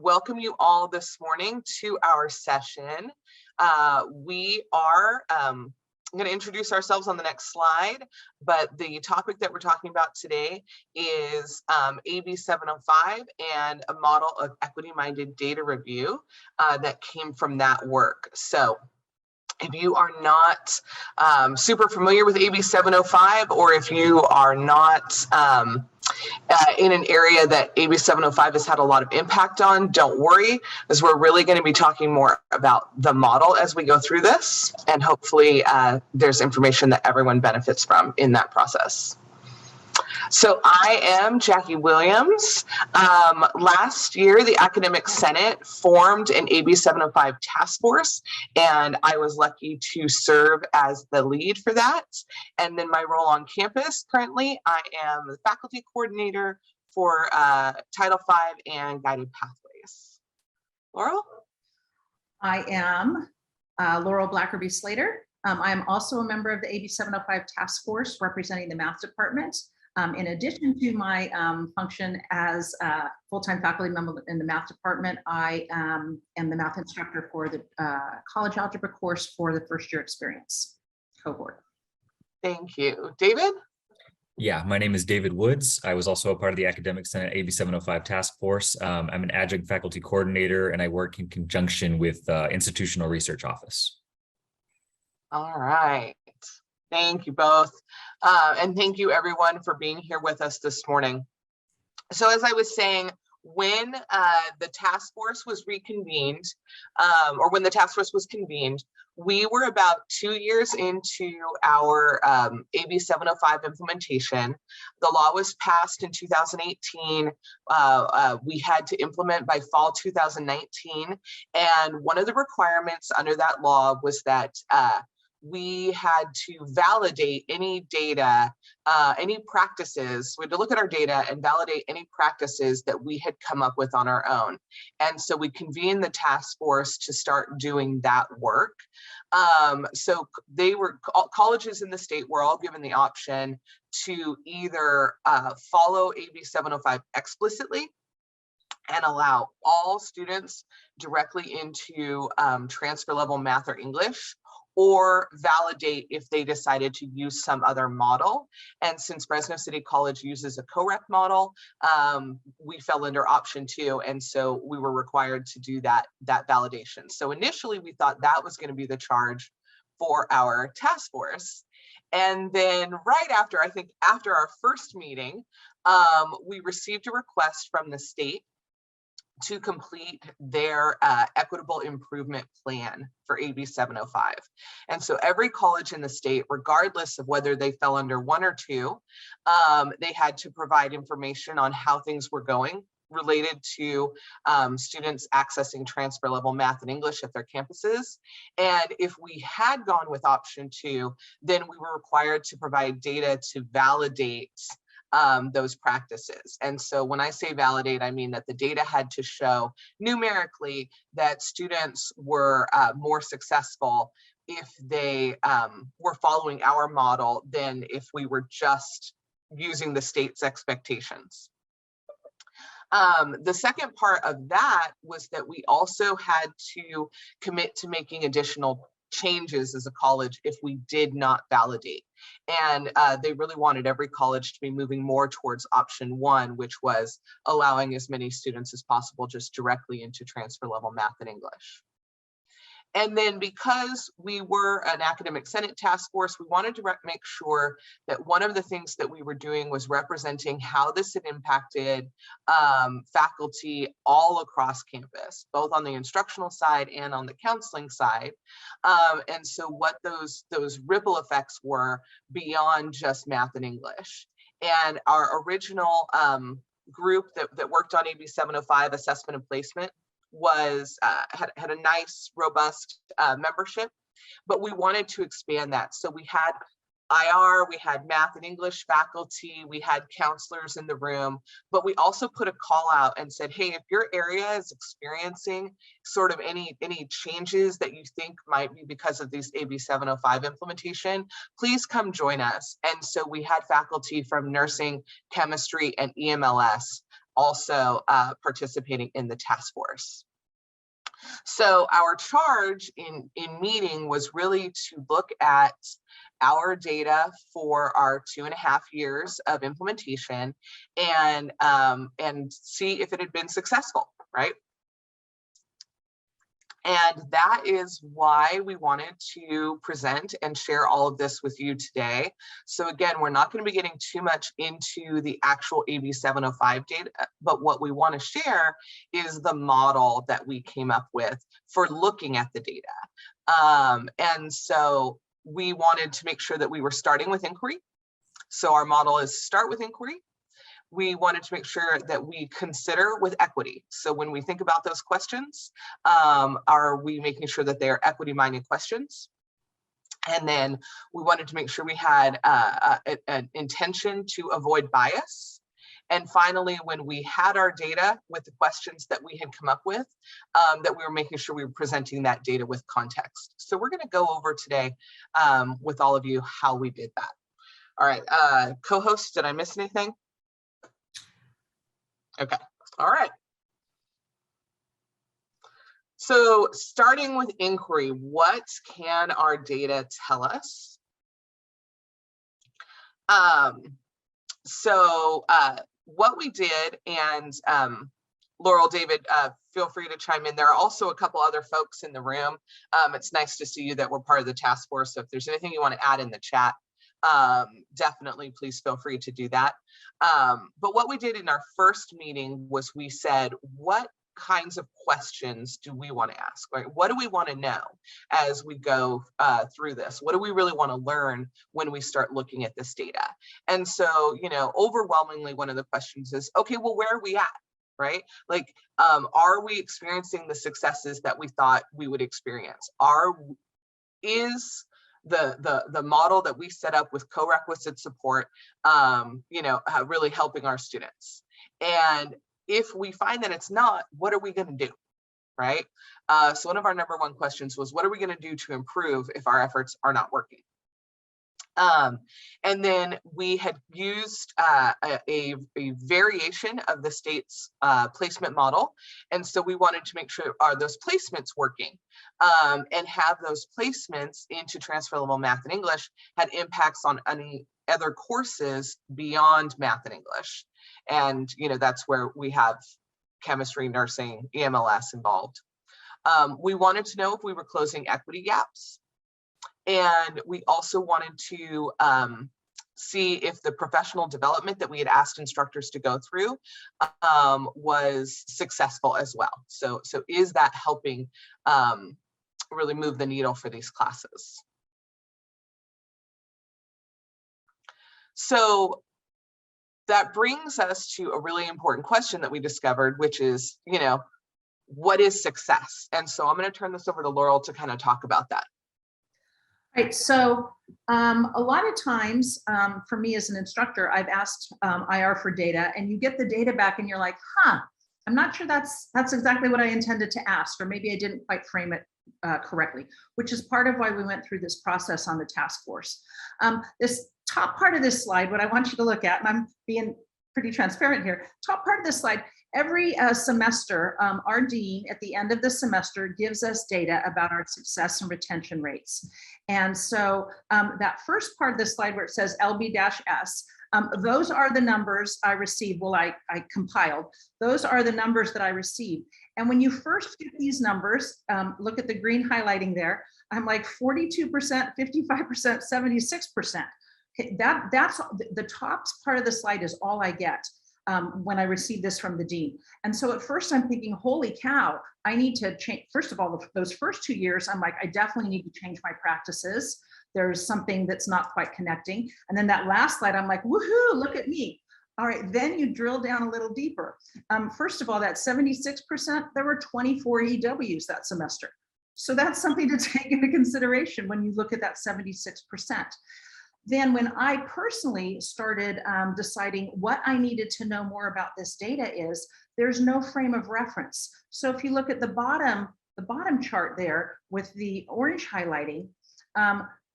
welcome you all this morning to our session. I'm going to introduce ourselves on the next slide, but the topic that we're talking about today is AB 705 and a model of equity-minded data review that came from that work. So if you are not super familiar with AB 705, or if you are not in an area that AB 705 has had a lot of impact on, don't worry, because we're really going to be talking more about the model as we go through this, and hopefully there's information that everyone benefits from in that process. So I am Jackie Williams. Last year, the Academic Senate formed an AB 705 task force, and I was lucky to serve as the lead for that. And then my role on campus currently, I am the faculty coordinator for Title V and Guided Pathways. Laurel? I am Laurel Blackerby Slater. I am also a member of the AB 705 task force representing the math department. In addition to my function as a full-time faculty member in the math department, I am the math instructor for the college algebra course for the first year experience cohort. Thank you. David? Yeah, my name is David Woods. I was also a part of the Academic Senate AB 705 task force. I'm an adjunct faculty coordinator, and I work in conjunction with Institutional Research Office. All right. Thank you both. And thank you everyone for being here with us this morning. So as I was saying, when the task force was reconvened, or when the task force was convened, we were about 2 years into our AB 705 implementation. The law was passed in 2018. We had to implement by fall 2019. And one of the requirements under that law was that we had to validate any data, any practices. We had to look at our data and validate any practices that we had come up with on our own. And so we convened the task force to start doing that work. So colleges in the state were all given the option to either follow AB 705 explicitly and allow all students directly into transfer level math or English, or validate if they decided to use some other model. And since Fresno City College uses a COREP model, we fell under option 2. And so we were required to do that validation. So initially we thought that was going to be the charge for our task force. And then right after, I think after our first meeting, we received a request from the state to complete their equitable improvement plan for AB 705. And so every college in the state, regardless of whether they fell under 1 or 2, they had to provide information on how things were going related to students accessing transfer level math and English at their campuses. And if we had gone with option 2, then we were required to provide data to validate those practices. And so when I say validate, I mean that the data had to show numerically that students were more successful if they were following our model than if we were just using the state's expectations. The second part of that was that we also had to commit to making additional changes as a college if we did not validate. And they really wanted every college to be moving more towards option 1, which was allowing as many students as possible just directly into transfer level math and English. And then because we were an academic senate task force, we wanted to make sure that one of the things that we were doing was representing how this had impacted faculty all across campus, both on the instructional side and on the counseling side. And so what those ripple effects were beyond just math and English. And our original group that worked on AB 705 assessment and placement was had a nice, robust membership, but we wanted to expand that. So we had IR, we had math and English faculty, we had counselors in the room, but we also put a call out and said, hey, if your area is experiencing sort of any changes that you think might be because of these AB 705 implementation, please come join us. And so we had faculty from nursing, chemistry, and EMLS also participating in the task force. So our charge in meeting was really to look at our data for our 2.5 years of implementation and see if it had been successful, right? And that is why we wanted to present and share all of this with you today. So again, we're not going to be getting too much into the actual AB 705 data, but what we want to share is the model that we came up with for looking at the data. And so we wanted to make sure that we were starting with inquiry. So our model is start with inquiry. We wanted to make sure that we consider with equity. So when we think about those questions, are we making sure that they are equity-minded questions? And then we wanted to make sure we had an intention to avoid bias. And finally, when we had our data with the questions that we had come up with, that we were making sure we were presenting that data with context. So we're going to go over today with all of you how we did that. All right, co-hosts, did I miss anything? Okay, all right. So starting with inquiry, what can our data tell us? What we did, and Laurel, David, feel free to chime in. There are also a couple other folks in the room. It's nice to see you that we're part of the task force. So if there's anything you want to add in the chat, definitely please feel free to do that. But what we did in our first meeting was we said, what kinds of questions do we want to ask? Right? What do we want to know as we go through this? What do we really want to learn when we start looking at this data? And so, you know, overwhelmingly, one of the questions is, okay, well, where are we at? Right? Like, are we experiencing the successes that we thought we would experience? Is the model that we set up with co-requisite support, you know, really helping our students? And if we find that it's not, what are we going to do, right? So one of our number one questions was, what are we going to do to improve if our efforts are not working? And then we had used a variation of the state's placement model. And so we wanted to make sure, are those placements working? And have those placements into transfer level math and English had impacts on any other courses beyond math and English. And, you know, that's where we have chemistry, nursing, EMLS involved. We wanted to know if we were closing equity gaps. And we also wanted to see if the professional development that we had asked instructors to go through was successful as well. So is that helping really move the needle for these classes? So that brings us to a really important question that we discovered, which is, you know, what is success? And so I'm going to turn this over to Laurel to kind of talk about that. Right, so a lot of times for me as an instructor, I've asked IR for data, and you get the data back and you're like, huh, I'm not sure that's exactly what I intended to ask, or maybe I didn't quite frame it correctly, which is part of why we went through this process on the task force. This top part of this slide, what I want you to look at, and I'm being pretty transparent here, top part of this slide, every semester, our dean at the end of the semester gives us data about our success and retention rates. And so that first part of the slide where it says LB-S, those are the numbers I received. Well, I compiled. Those are the numbers that I received. And when you first get these numbers, look at the green highlighting there, I'm like 42%, 55%, 76%. That's the top part of the slide is all I get when I receive this from the dean. And so at first I'm thinking, holy cow, I need to change. First of all, those first 2 years, I'm like, I definitely need to change my practices. There's something that's not quite connecting. And then that last slide, I'm like, woohoo, look at me. All right, then you drill down a little deeper. First of all, that 76%, there were 24 EWs that semester. So that's something to take into consideration when you look at that 76%. Then when I personally started deciding what I needed to know more about this data is, there's no frame of reference. So if you look at the bottom chart there with the orange highlighting,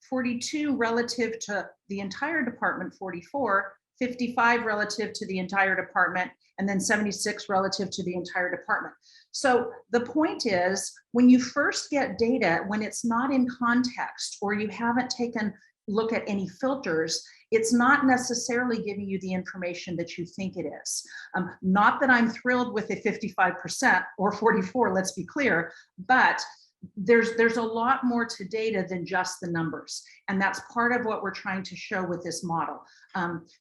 42 relative to the entire department, 44, 55 relative to the entire department, and then 76 relative to the entire department. So the point is, when you first get data, when it's not in context or you haven't taken look at any filters, it's not necessarily giving you the information that you think it is. Not that I'm thrilled with a 55% or 44, let's be clear, but there's a lot more to data than just the numbers. And that's part of what we're trying to show with this model.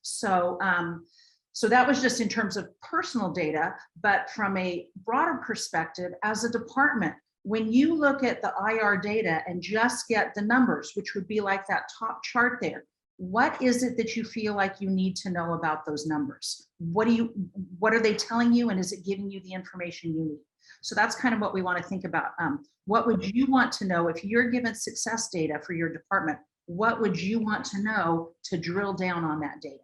So that was just in terms of personal data, but from a broader perspective, as a department, when you look at the IR data and just get the numbers, which would be like that top chart there, what is it that you feel like you need to know about those numbers? What are they telling you, and is it giving you the information you need? So that's kind of what we want to think about. What would you want to know if you're given success data for your department? What would you want to know to drill down on that data?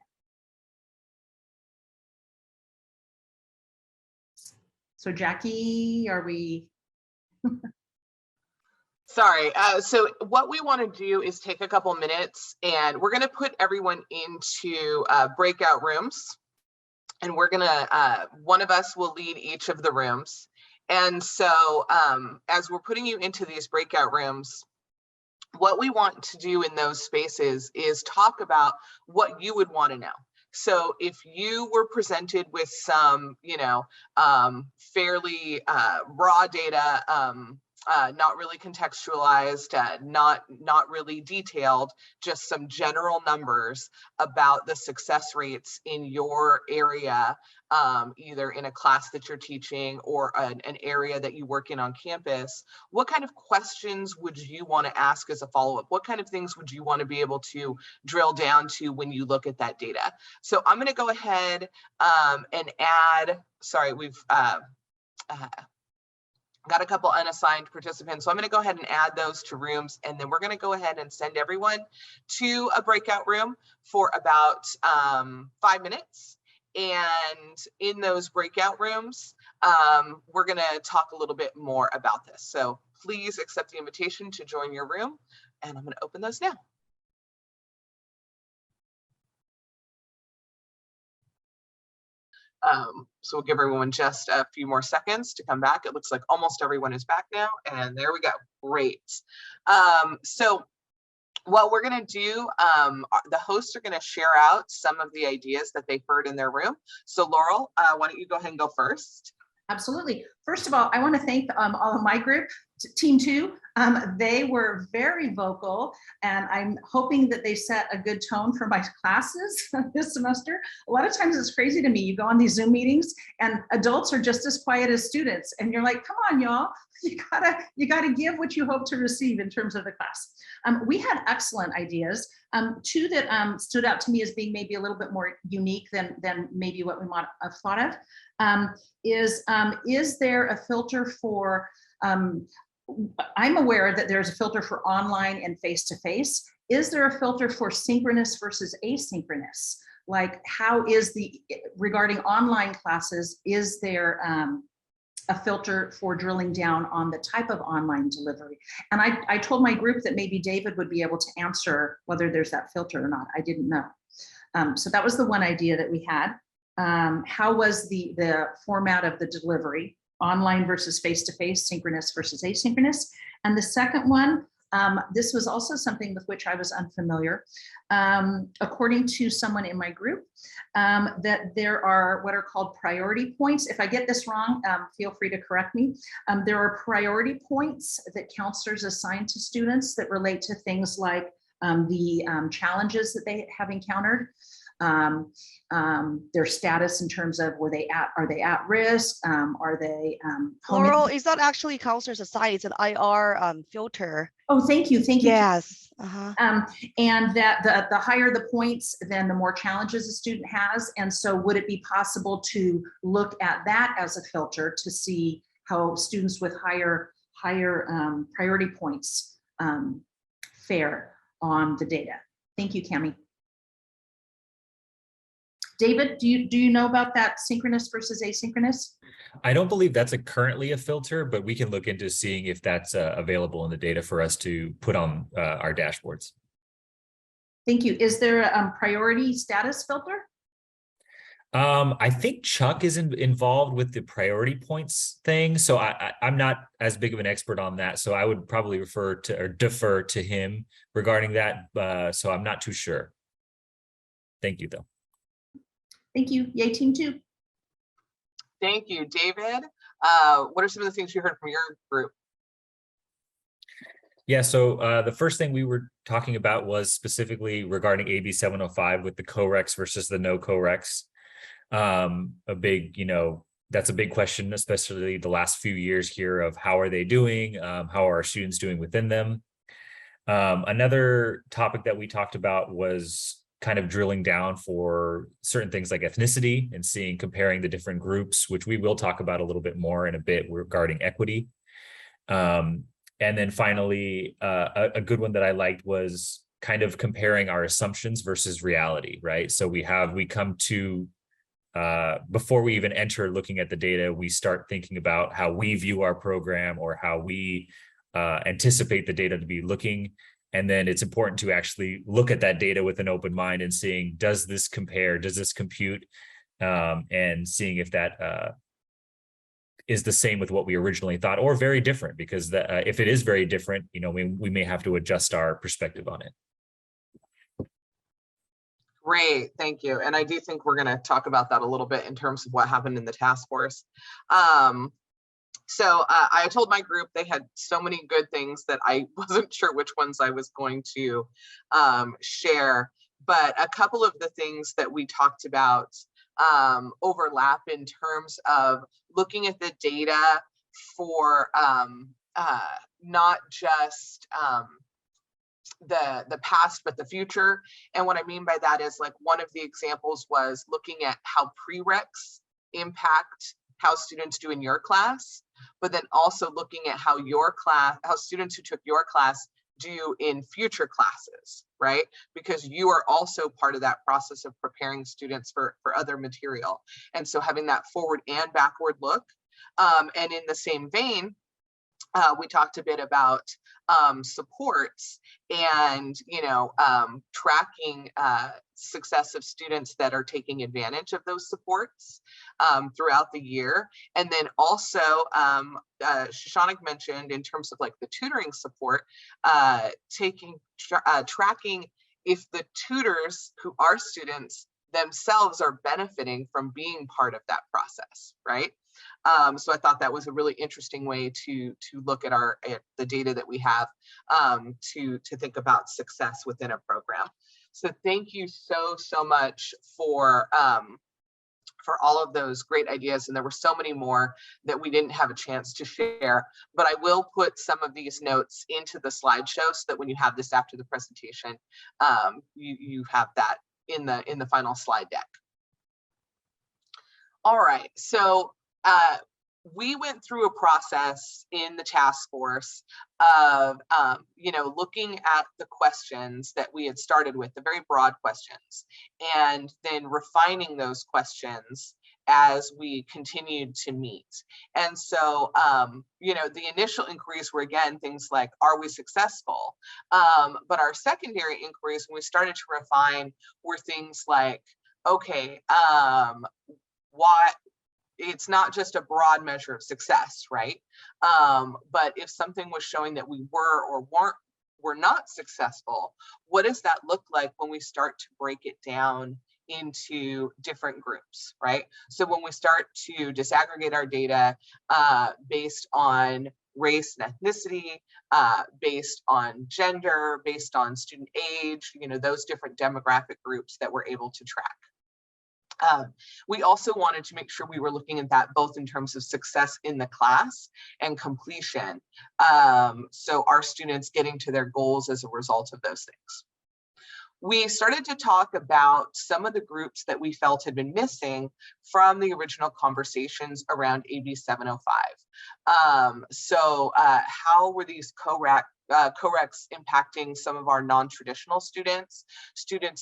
So Jackie, are we? Sorry. So what we want to do is take a couple minutes, and we're going to put everyone into breakout rooms, and we're going to, one of us will lead each of the rooms. And so as we're putting you into these breakout rooms, what we want to do in those spaces is talk about what you would want to know. So if you were presented with some, fairly raw data, not really contextualized, not really detailed, just some general numbers about the success rates in your area, either in a class that you're teaching or an area that you work in on campus, what kind of questions would you want to ask as a follow-up? What kind of things would you want to be able to drill down to when you look at that data? So I'm going to go ahead and add, sorry, we've got a couple unassigned participants. So I'm going to go ahead and add those to rooms, and then we're going to go ahead and send everyone to a breakout room for about 5 minutes. And in those breakout rooms, we're going to talk a little bit more about this. So please accept the invitation to join your room, and I'm going to open those now. So we'll give everyone just a few more seconds to come back. It looks like almost everyone is back now, and there we go. Great. So what we're going to do, the hosts are going to share out some of the ideas that they've heard in their room. So Laurel, why don't you go ahead and go first? Absolutely. First of all, I want to thank all of my group, Team 2. They were very vocal, and I'm hoping that they set a good tone for my classes this semester. A lot of times it's crazy to me. You go on these Zoom meetings and adults are just as quiet as students, and you're like, come on, y'all, you gotta give what you hope to receive in terms of the class. We had excellent ideas. Two that stood out to me as being maybe a little bit more unique than maybe what we might have thought of. Is there a filter for, I'm aware that there's a filter for online and face-to-face. Is there a filter for synchronous versus asynchronous? Like, how is regarding online classes, is there a filter for drilling down on the type of online delivery? And I told my group that maybe David would be able to answer whether there's that filter or not. I didn't know. So that was the one idea that we had. How was the format of the delivery, online versus face-to-face, synchronous versus asynchronous? And the second one, this was also something with which I was unfamiliar. According to someone in my group, that there are what are called priority points. If I get this wrong, feel free to correct me. There are priority points that counselors assign to students that relate to things like the challenges that they have encountered, their status in terms of are they at risk? Are they Laurel, it's not actually counselors assigned, it's an IR filter. Oh, thank you. Yes. And that the higher the points, then the more challenges a student has. And so would it be possible to look at that as a filter to see how students with higher priority points fare on the data? Thank you, Cami. David, do you know about that synchronous versus asynchronous? I don't believe that's currently a filter, but we can look into seeing if that's available in the data for us to put on our dashboards. Thank you. Is there a priority status filter? I think Chuck is involved with the priority points thing, so I'm not as big of an expert on that. So I would probably refer to or defer to him regarding that. So I'm not too sure. Thank you, though. Thank you. Yay, team 2. Thank you, David. What are some of the things you heard from your group? Yeah, so the first thing we were talking about was specifically regarding AB 705 with the co-recs versus the no co-recs. A big, that's a big question, especially the last few years here of how are they doing? How are our students doing within them? Another topic that we talked about was kind of drilling down for certain things like ethnicity and comparing the different groups, which we will talk about a little bit more in a bit regarding equity. And then finally, a good one that I liked was kind of comparing our assumptions versus reality, right? So we come to before we even enter looking at the data, we start thinking about how we view our program or how we anticipate the data to be looking. And then it's important to actually look at that data with an open mind and seeing, does this compare, does this compute, and seeing if that is the same with what we originally thought or very different, because if it is very different, we may have to adjust our perspective on it. Great, thank you. And I do think we're going to talk about that a little bit in terms of what happened in the task force. So I told my group they had so many good things that I wasn't sure which ones I was going to share, but a couple of the things that we talked about overlap in terms of looking at the data for not just the past, but the future. And what I mean by that is, like, one of the examples was looking at how prereqs impact how students do in your class, but then also looking at how students who took your class do in future classes, right? Because you are also part of that process of preparing students for other material. And so having that forward and backward look. And in the same vein, we talked a bit about supports and, tracking success of students that are taking advantage of those supports throughout the year. And then also, Shashanak mentioned in terms of like the tutoring support, tracking if the tutors who are students themselves are benefiting from being part of that process, right? So I thought that was a really interesting way to look at the data that we have to think about success within a program. So thank you so much for all of those great ideas. And there were so many more that we didn't have a chance to share, but I will put some of these notes into the slideshow so that when you have this after the presentation, you have that in the final slide deck. All right, so we went through a process in the task force of, looking at the questions that we had started with, the very broad questions, and then refining those questions as we continued to meet. And so, the initial inquiries were, again, things like, are we successful? But our secondary inquiries, when we started to refine, were things like, okay, it's not just a broad measure of success, right? But if something was showing that we were or were not successful, what does that look like when we start to break it down into different groups, right? So when we start to disaggregate our data based on race and ethnicity, based on gender, based on student age, those different demographic groups that we're able to track. We also wanted to make sure we were looking at that both in terms of success in the class and completion. So our students getting to their goals as a result of those things. We started to talk about some of the groups that we felt had been missing from the original conversations around AB 705. So how were these co-recs impacting some of our non-traditional students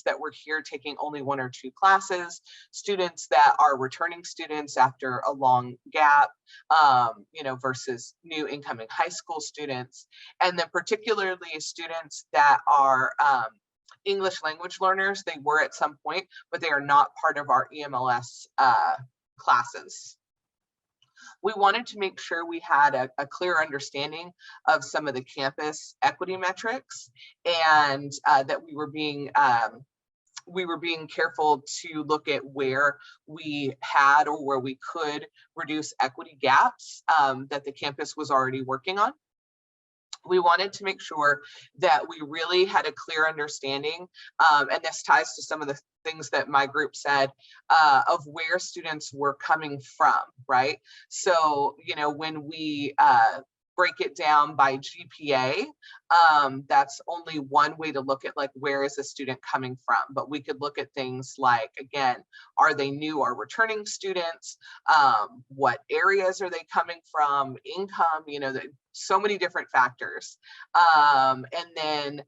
that were here taking only 1 or 2 classes, students that are returning students after a long gap, versus new incoming high school students, and then particularly students that are English language learners. They were at some point, but they are not part of our EMLS classes. We wanted to make sure we had a clear understanding of some of the campus equity metrics, and that we were being careful to look at where we had or where we could reduce equity gaps that the campus was already working on. We wanted to make sure that we really had a clear understanding, and this ties to some of the things that my group said, of where students were coming from, right? So, you know, when we break it down by GPA, that's only one way to look at like, where is a student coming from? But we could look at things like, again, are they new or returning students? What areas are they coming from? Income, you know, so many different factors. And then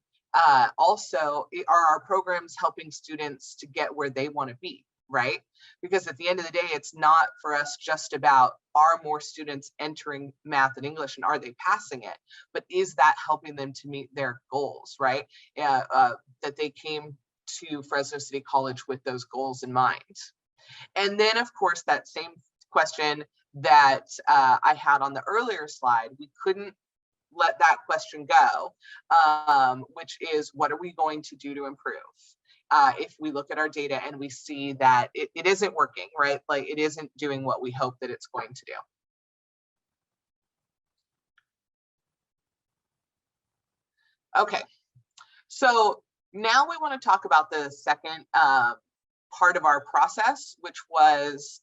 also, are our programs helping students to get where they want to be, right? Because at the end of the day, it's not for us just about, are more students entering math and English and are they passing it, but is that helping them to meet their goals, right? That they came to Fresno City College with those goals in mind. And then, of course, that same question that I had on the earlier slide, we couldn't let that question go, which is, what are we going to do to improve? If we look at our data and we see that it isn't working, right? Like, it isn't doing what we hope that it's going to do. Okay, so now we want to talk about the second part of our process, which was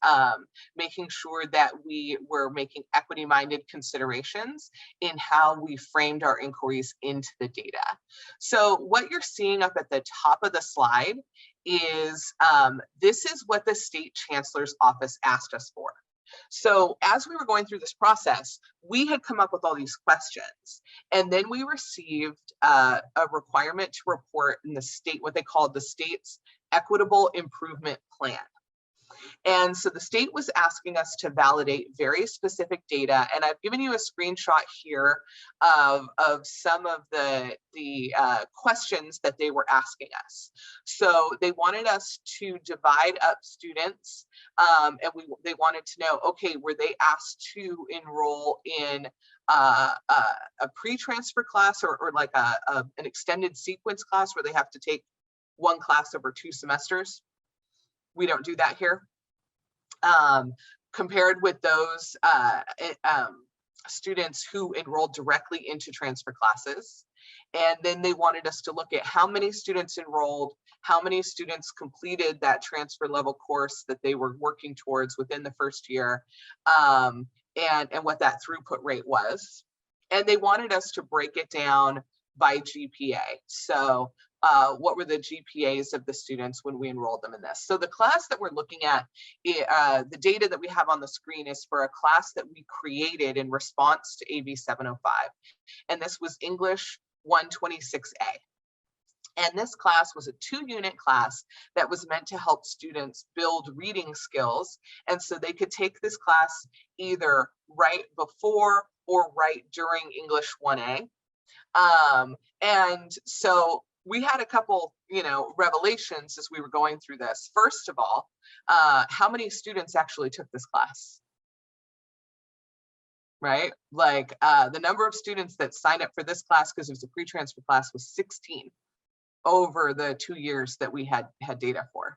making sure that we were making equity-minded considerations in how we framed our inquiries into the data. So what you're seeing up at the top of the slide is, this is what the State Chancellor's Office asked us for. So as we were going through this process, we had come up with all these questions, and then we received a requirement to report in the state, what they called the state's equitable improvement plan. And so the state was asking us to validate very specific data, and I've given you a screenshot here of some of the questions that they were asking us. So they wanted us to divide up students, and they wanted to know, okay, were they asked to enroll in a pre-transfer class or like an extended sequence class where they have to take one class over 2 semesters? We don't do that here. Compared with those students who enrolled directly into transfer classes. And then they wanted us to look at how many students enrolled, how many students completed that transfer level course that they were working towards within the first year, and what that throughput rate was. And they wanted us to break it down by GPA. So what were the GPAs of the students when we enrolled them in this? So the class that we're looking at, the data that we have on the screen is for a class that we created in response to AB 705. And this was English 126A. And this class was a 2-unit class that was meant to help students build reading skills. And so they could take this class either right before or right during English 1A. And so we had a couple, revelations as we were going through this. First of all, how many students actually took this class? Right? Like the number of students that signed up for this class because it was a pre-transfer class was 16 over the 2 years that we had data for.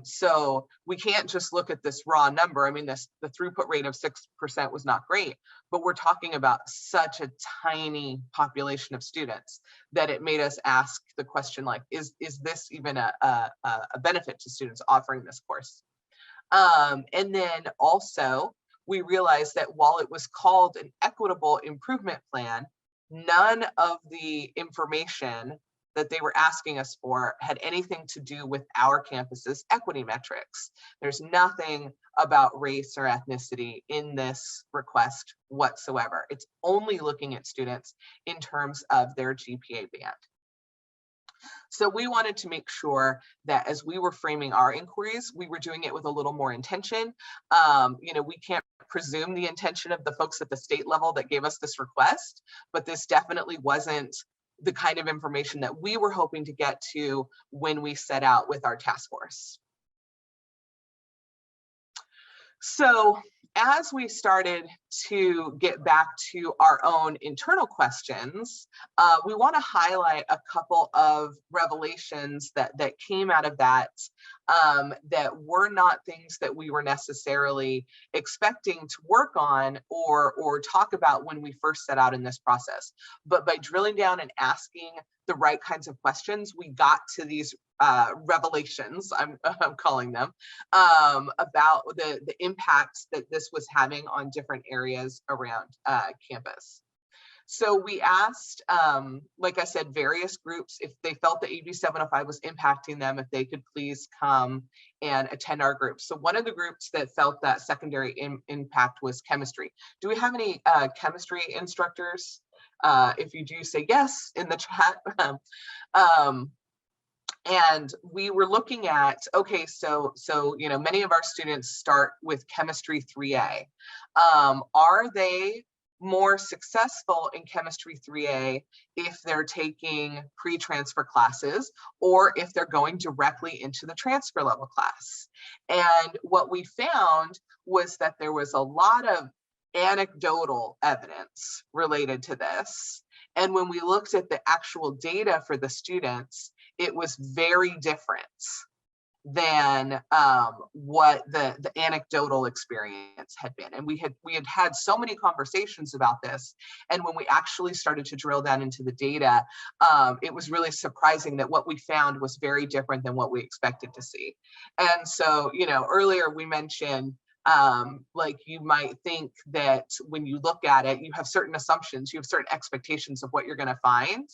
So we can't just look at this raw number. I mean, the throughput rate of 6% was not great, but we're talking about such a tiny population of students that it made us ask the question, like, is this even a benefit to students offering this course? And then also we realized that while it was called an equitable improvement plan, none of the information that they were asking us for had anything to do with our campus's equity metrics. There's nothing about race or ethnicity in this request whatsoever. It's only looking at students in terms of their GPA band. So we wanted to make sure that as we were framing our inquiries, we were doing it with a little more intention. We can't presume the intention of the folks at the state level that gave us this request, but this definitely wasn't the kind of information that we were hoping to get to when we set out with our task force. So as we started to get back to our own internal questions, we want to highlight a couple of revelations that came out of that, that were not things that we were necessarily expecting to work on or talk about when we first set out in this process. But by drilling down and asking the right kinds of questions, we got to these revelations, I'm calling them, about the impacts that this was having on different areas around campus. So we asked, like I said, various groups if they felt that AB 705 was impacting them, if they could please come and attend our group. So one of the groups that felt that secondary impact was chemistry. Do we have any chemistry instructors? If you do, say yes in the chat. And we were looking at, okay, so you know, many of our students start with chemistry 3A. Are they more successful in chemistry 3A if they're taking pre-transfer classes or if they're going directly into the transfer level class? And what we found was that there was a lot of anecdotal evidence related to this. And when we looked at the actual data for the students, it was very different than what the anecdotal experience had been. And we had so many conversations about this. And when we actually started to drill down into the data, it was really surprising that what we found was very different than what we expected to see. And so, you know, earlier we mentioned, like you might think that when you look at it, you have certain assumptions, you have certain expectations of what you're going to find.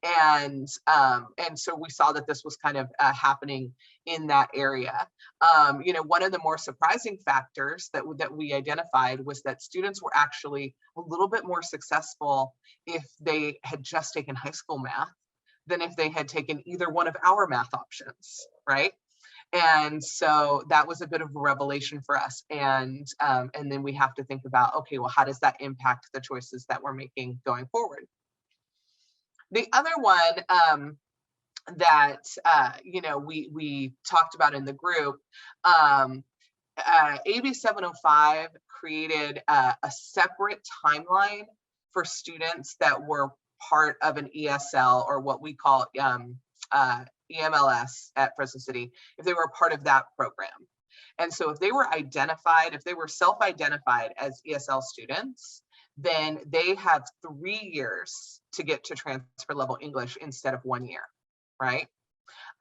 And so we saw that this was kind of happening in that area. You know, one of the more surprising factors that we identified was that students were actually a little bit more successful if they had just taken high school math than if they had taken either one of our math options, right? And so that was a bit of a revelation for us. And then we have to think about, okay, well, how does that impact the choices that we're making going forward? The other one that, you know, we talked about in the group, AB 705 created a separate timeline for students that were part of an ESL, or what we call EMLS at Fresno City, if they were a part of that program. And so if they were identified, if they were self-identified as ESL students, then they have 3 years to get to transfer level English instead of 1 year, right?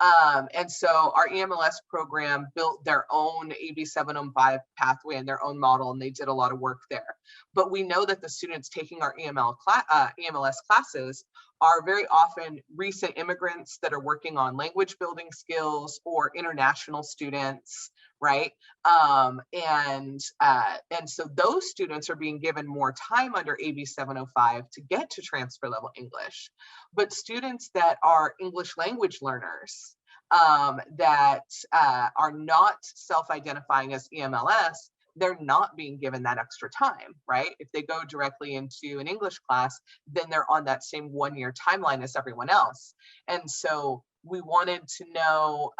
And so our EMLS program built their own AB 705 pathway and their own model, and they did a lot of work there. But we know that the students taking our EMLS classes are very often recent immigrants that are working on language building skills, or international students, right? And so those students are being given more time under AB 705 to get to transfer level English. But students that are English language learners that are not self-identifying as EMLS, they're not being given that extra time, right? If they go directly into an English class, then they're on that same 1 year timeline as everyone else. And so we wanted to know,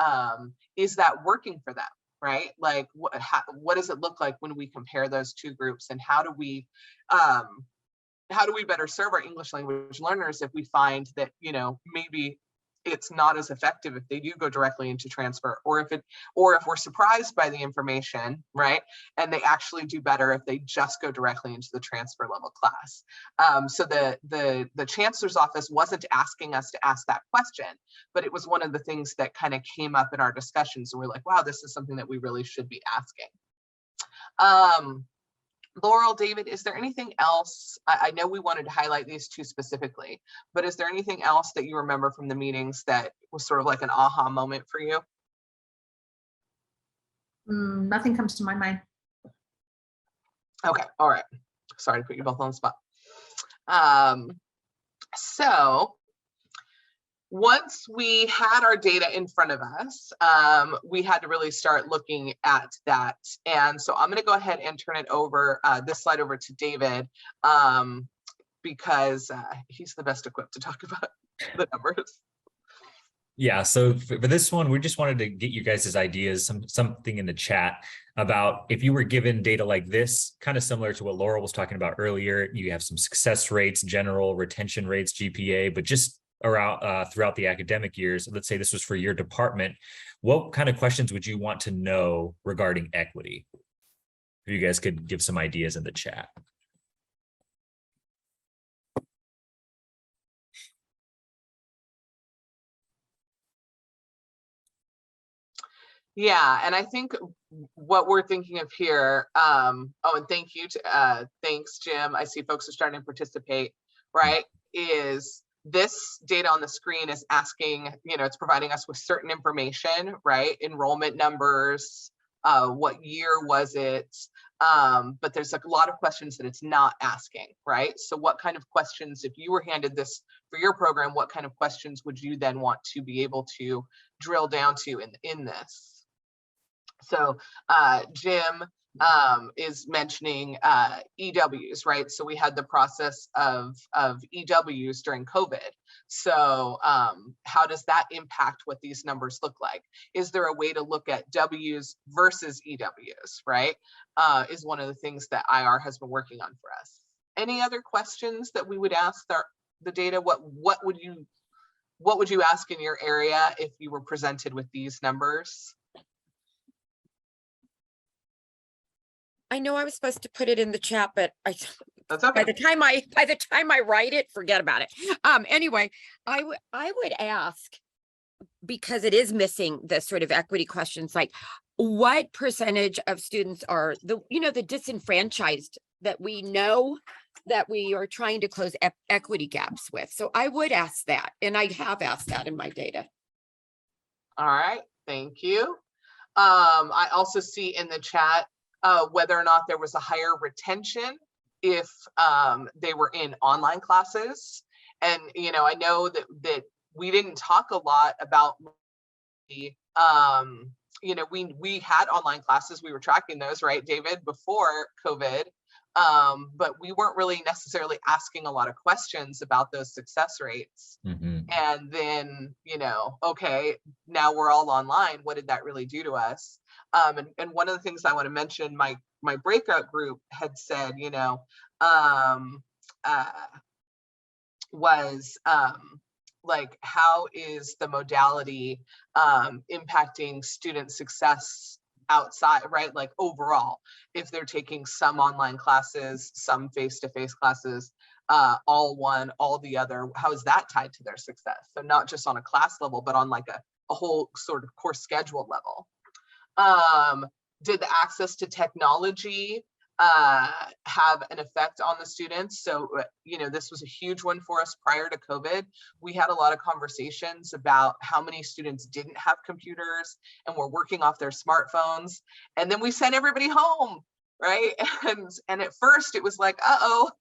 is that working for them, right? Like, what does it look like when we compare those two groups, and how do we better serve our English language learners if we find that, you know, maybe it's not as effective if they do go directly into transfer, or if we're surprised by the information, right? And they actually do better if they just go directly into the transfer level class. So the chancellor's office wasn't asking us to ask that question, but it was one of the things that kind of came up in our discussions, and we're like, wow, this is something that we really should be asking. Laurel, David, is there anything else? I know we wanted to highlight these two specifically, but is there anything else that you remember from the meetings that was sort of like an aha moment for you? Nothing comes to my mind. Okay, all right. Sorry to put you both on the spot. So once we had our data in front of us, we had to really start looking at that. And so I'm going to go ahead and turn it over, this slide over to David. because he's the best equipped to talk about the numbers. Yeah, so for this one, we just wanted to get you guys' ideas, something in the chat about if you were given data like this, kind of similar to what Laurel was talking about earlier. You have some success rates, general retention rates, GPA, but just around throughout the academic years. Let's say this was for your department. What kind of questions would you want to know regarding equity? If you guys could give some ideas in the chat. Yeah, and I think what we're thinking of here, oh, and thank you to, thanks, Jim. I see folks are starting to participate, right? Is this data on the screen is asking, it's providing us with certain information, right? Enrollment numbers, what year was it? But there's a lot of questions that it's not asking, right? So what kind of questions, if you were handed this for your program, what kind of questions would you then want to be able to drill down to in this? So Jim is mentioning EWs, right? So we had the process of EWs during COVID. So how does that impact what these numbers look like? Is there a way to look at Ws versus EWs, right? Is one of the things that IR has been working on for us. Any other questions that we would ask the data? What would you ask in your area if you were presented with these numbers? I know I was supposed to put it in the chat, but That's okay. by the time I write it, forget about it. Anyway, I would ask, because it is missing the sort of equity questions, like what percentage of students are the disenfranchised that we know that we are trying to close equity gaps with. So I would ask that, and I have asked that in my data. All right, thank you. I also see in the chat whether or not there was a higher retention if they were in online classes. And, I know that we didn't talk a lot about, we had online classes, we were tracking those, right, David, before COVID, but we weren't really necessarily asking a lot of questions about those success rates. Mm-hmm. And then, okay, now we're all online. What did that really do to us? And one of the things I want to mention, my breakout group had said, was like, how is the modality impacting student success outside, right? Like overall, if they're taking some online classes, some face-to-face classes, all one, all the other, how is that tied to their success? So not just on a class level, but on like a whole sort of course schedule level. Did the access to technology have an effect on the students? So, this was a huge one for us prior to COVID. We had a lot of conversations about how many students didn't have computers and were working off their smartphones. And then we sent everybody home, right? And at first it was like, uh-oh,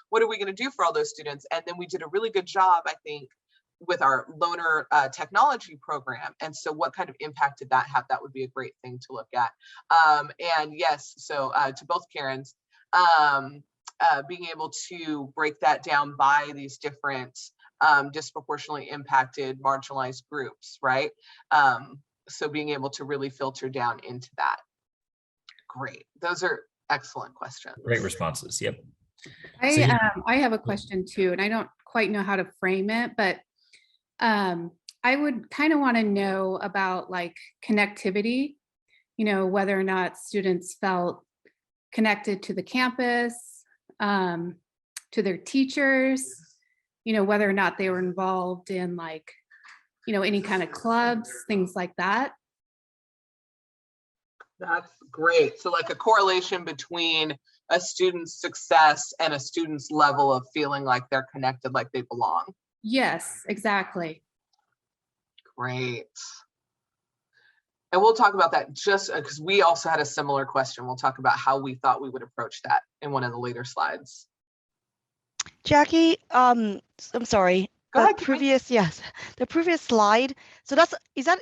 what are we going to do for all those students? And then we did a really good job, I think, with our loaner technology program. And so what kind of impact did that have? That would be a great thing to look at. And yes, so to both Karens, being able to break that down by these different disproportionately impacted marginalized groups, right? So being able to really filter down into that. Great. Those are excellent questions. Great responses. Yep. I have a question too, and I don't quite know how to frame it, but I would kind of want to know about like connectivity, whether or not students felt connected to the campus, to their teachers, whether or not they were involved in like, any kind of clubs, things like that. That's great. So like a correlation between a student's success and a student's level of feeling like they're connected, like they belong. Yes, exactly. Great. And we'll talk about that just because we also had a similar question. We'll talk about how we thought we would approach that in one of the later slides. Jackie, I'm sorry. Go ahead, The previous slide. So is that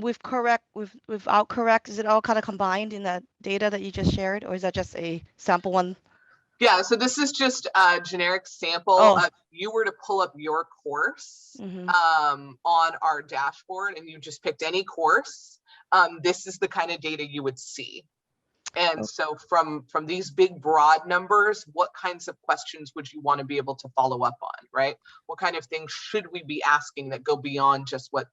without correct? Is it all kind of combined in that data that you just shared, or is that just a sample one? Yeah, so this is just a generic sample. Oh. If you were to pull up your course Mhm. on our dashboard and you just picked any course, this is the kind of data you would see. And so from these big broad numbers, what kinds of questions would you want to be able to follow up on, right? What kind of things should we be asking that go beyond just what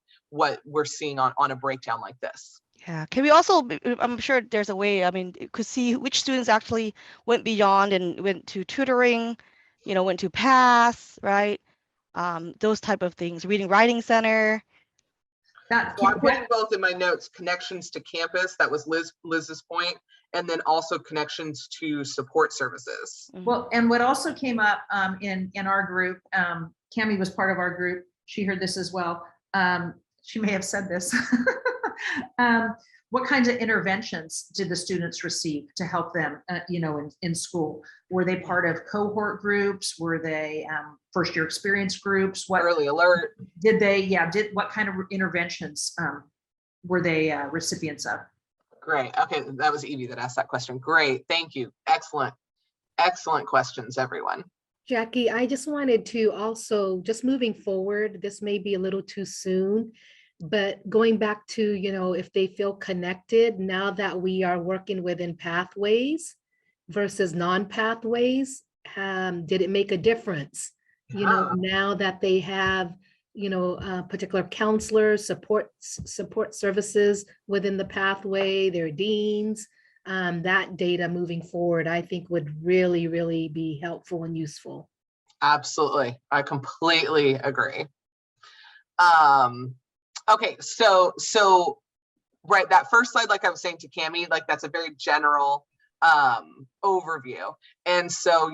we're seeing on a breakdown like this? Yeah. Can we also, I'm sure there's a way, I mean, you could see which students actually went beyond and went to tutoring, went to pass, right? Those type of things, reading writing center. That, So I'm putting both in my notes, connections to campus, that was Liz's point, and then also connections to support services. well, and what also came up in our group, Cami was part of our group. She heard this as well. She may have said this. What kinds of interventions did the students receive to help them, in school? Were they part of cohort groups? Were they first year experience groups? What Early alert. did they? Yeah, what kind of interventions were they recipients of? Great. Okay, that was Evie that asked that question. Great, thank you. Excellent, excellent questions, everyone. Jackie, I just wanted to also, just moving forward, this may be a little too soon, but going back to, if they feel connected now that we are working within pathways versus non-pathways, did it make a difference? Now that they have, particular counselors, support services within the pathway, their deans, that data moving forward, I think would really, really be helpful and useful. Absolutely, I completely agree. Okay, so right, that first slide, like I was saying to Cami, like that's a very general overview. And so,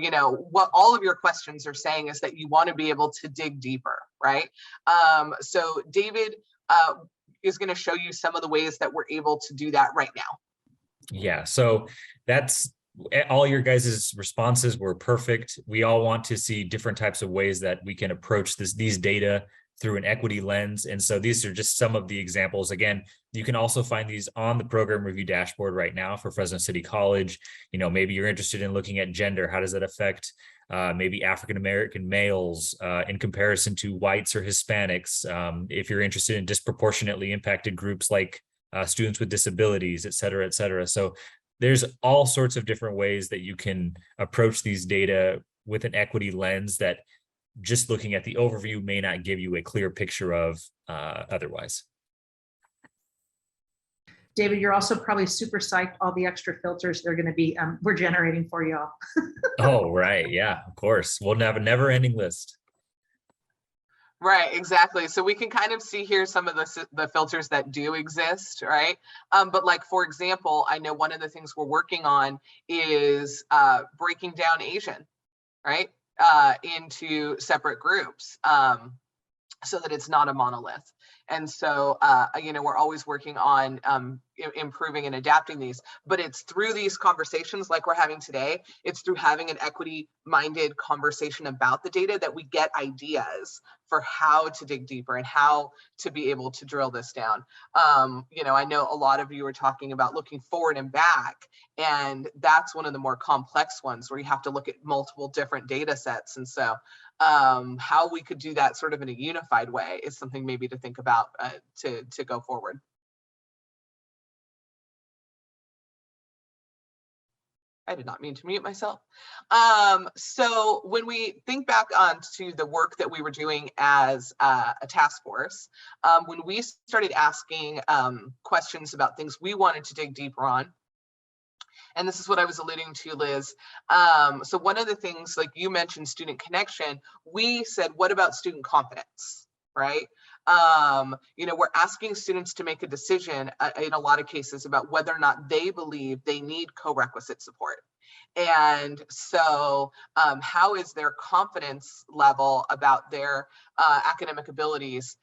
what all of your questions are saying is that you want to be able to dig deeper, right? So David is going to show you some of the ways that we're able to do that right now. Yeah, so that's all your guys' responses were perfect. We all want to see different types of ways that we can approach these data through an equity lens. And so these are just some of the examples. Again, you can also find these on the program review dashboard right now for Fresno City College. Maybe you're interested in looking at gender. How does that affect maybe African-American males in comparison to whites or Hispanics? If you're interested in disproportionately impacted groups like students with disabilities, et cetera, et cetera. So there's all sorts of different ways that you can approach these data with an equity lens that just looking at the overview may not give you a clear picture of otherwise. David, you're also probably super psyched all the extra filters they're going to be we're generating for y'all. Oh, right. Yeah, of course. We'll have a never-ending list. Right, exactly. So we can kind of see here some of the filters that do exist, right? But like, for example, I know one of the things we're working on is breaking down Asian, right? Into separate groups so that it's not a monolith. And so, we're always working on improving and adapting these, but it's through these conversations like we're having today, it's through having an equity-minded conversation about the data that we get ideas for how to dig deeper and how to be able to drill this down. I know a lot of you are talking about looking forward and back, and that's one of the more complex ones where you have to look at multiple different data sets. And so how we could do that sort of in a unified way is something maybe to think about to go forward. I did not mean to mute myself. So when we think back onto the work that we were doing as a task force, when we started asking questions about things we wanted to dig deeper on, and this is what I was alluding to, Liz. So one of the things, like you mentioned student connection, we said, what about student confidence, right? We're asking students to make a decision in a lot of cases about whether or not they believe they need co-requisite support. And so how is their confidence level about their academic abilities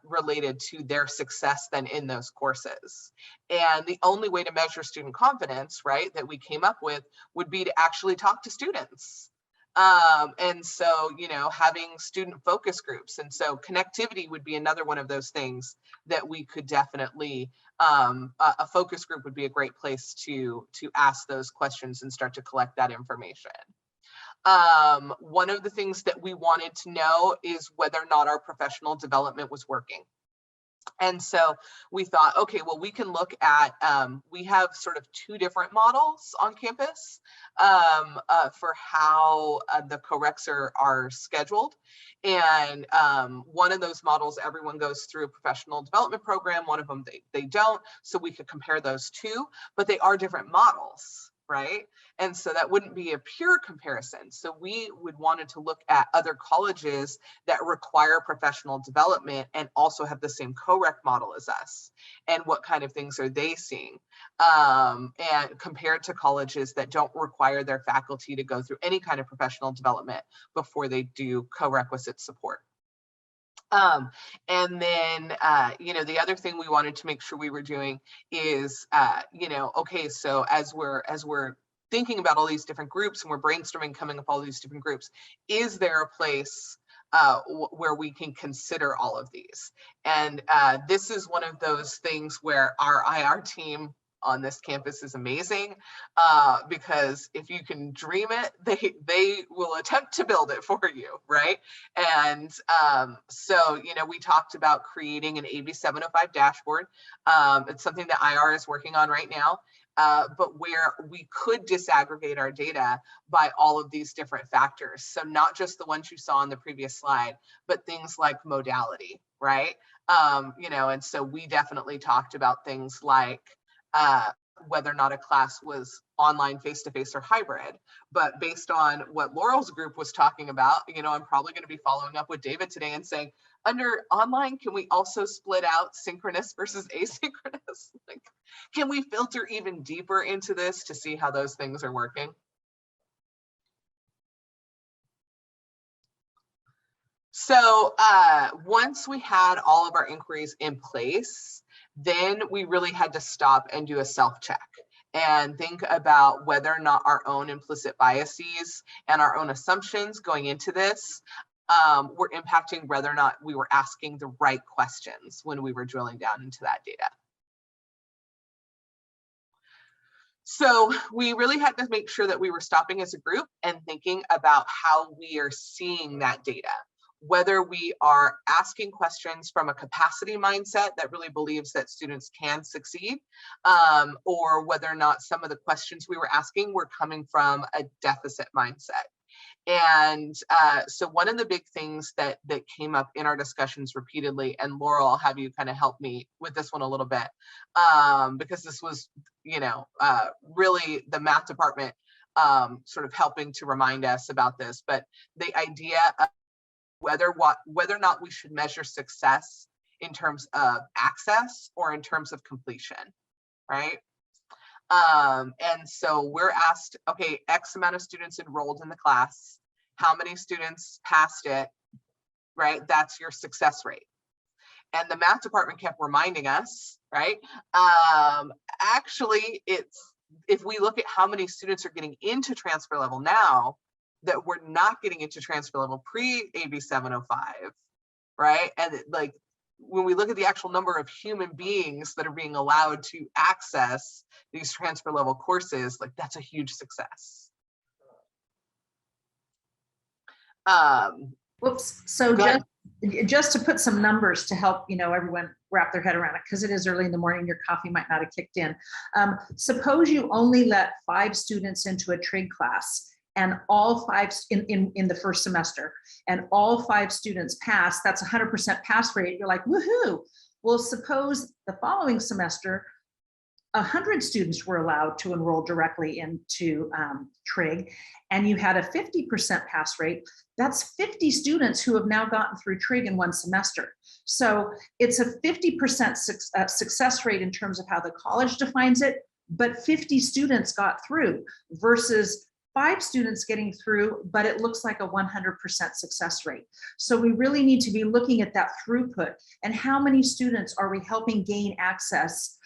related to their success then in those courses? And the only way to measure student confidence, right, that we came up with would be to actually talk to students. And so, having student focus groups. And so connectivity would be another one of those things that we could definitely, a focus group would be a great place to ask those questions and start to collect that information. One of the things that we wanted to know is whether or not our professional development was working. And so we thought, okay, well, we can look at, we have sort of two different models on campus for how the co-recs are scheduled. And one of those models, everyone goes through a professional development program. One of them, they don't. So we could compare those two, but they are different models, right? And so that wouldn't be a pure comparison. So we would wanted to look at other colleges that require professional development and also have the same co-rec model as us. And what kind of things are they seeing? And compared to colleges that don't require their faculty to go through any kind of professional development before they do co-requisite support. And then, the other thing we wanted to make sure we were doing is, okay, so as we're thinking about all these different groups and we're brainstorming coming up all these different groups, is there a place where we can consider all of these? And this is one of those things where our IR team on this campus is amazing, because if you can dream it, they will attempt to build it for you, right? And so, we talked about creating an AB 705 dashboard. It's something that IR is working on right now, but where we could disaggregate our data by all of these different factors. So not just the ones you saw on the previous slide, but things like modality, right? And so we definitely talked about things like whether or not a class was online, face-to-face, or hybrid. But based on what Laurel's group was talking about, I'm probably going to be following up with David today and saying, under online, can we also split out synchronous versus asynchronous? Like, can we filter even deeper into this to see how those things are working? So once we had all of our inquiries in place, then we really had to stop and do a self-check and think about whether or not our own implicit biases and our own assumptions going into this were impacting whether or not we were asking the right questions when we were drilling down into that data. So we really had to make sure that we were stopping as a group and thinking about how we are seeing that data. Whether we are asking questions from a capacity mindset that really believes that students can succeed, or whether or not some of the questions we were asking were coming from a deficit mindset. And so one of the big things that came up in our discussions repeatedly, and Laurel, I'll have you kind of help me with this one a little bit, because this was, really the math department sort of helping to remind us about this, but the idea of whether or not we should measure success in terms of access or in terms of completion, right? And so we're asked, okay, X amount of students enrolled in the class, how many students passed it, right? That's your success rate. And the math department kept reminding us, right? Actually, if we look at how many students are getting into transfer level now, that we're not getting into transfer level pre-AB 705, right? And like, when we look at the actual number of human beings that are being allowed to access these transfer level courses, like that's a huge success. Whoops. So just to put some numbers to help, everyone wrap their head around it, because it is early in the morning, your coffee might not have kicked in. Suppose you only let 5 students into a trig class, and all 5 in the first semester, and all 5 students pass. That's 100% pass rate. You're like, woohoo. Well, suppose the following semester, 100 students were allowed to enroll directly into trig, and you had a 50% pass rate. That's 50 students who have now gotten through trig in one semester. So it's a 50% success rate in terms of how the college defines it, but 50 students got through versus 5 students getting through, but it looks like a 100% success rate. So we really need to be looking at that throughput and how many students are we helping gain access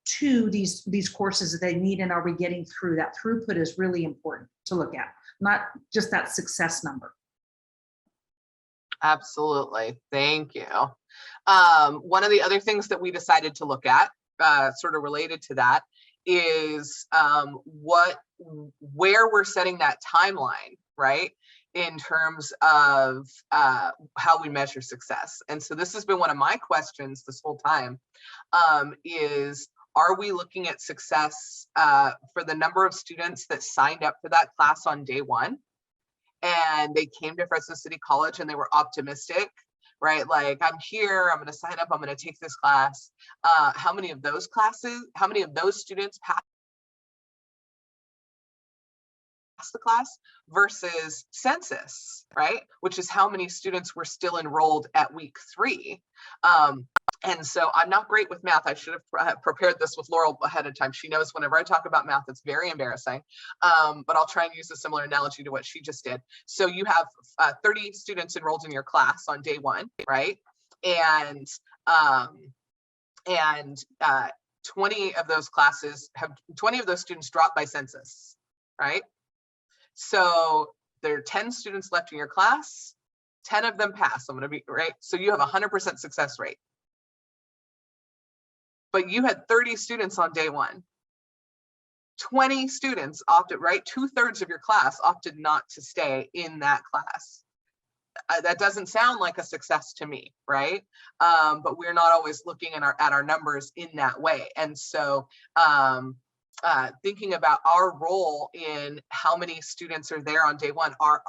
to these courses that they need, and are we getting through? That throughput is really important to look at, not just that success number. Absolutely. Thank you. One of the other things that we decided to look at, sort of related to that, is where we're setting that timeline, right? In terms of how we measure success. And so this has been one of my questions this whole time, is, are we looking at success for the number of students that signed up for that class on day one? And they came to Fresno City College and they were optimistic, right? Like, I'm here, I'm gonna sign up, I'm gonna take this class. How many of those students passed the class versus census, right? Which is how many students were still enrolled at week 3. And so I'm not great with math. I should have prepared this with Laurel ahead of time. She knows whenever I talk about math, it's very embarrassing. But I'll try and use a similar analogy to what she just did. So you have 30 students enrolled in your class on day 1, right? And 20 of those students dropped by census, right? So there are 10 students left in your class, 10 of them pass. I'm going to be right. So you have 100% success rate. But you had 30 students on day 1. 20 students opted, right? 2/3 of your class opted not to stay in that class. That doesn't sound like a success to me, right? But we're not always looking at our numbers in that way. And so thinking about our role in how many students are there on day 1, our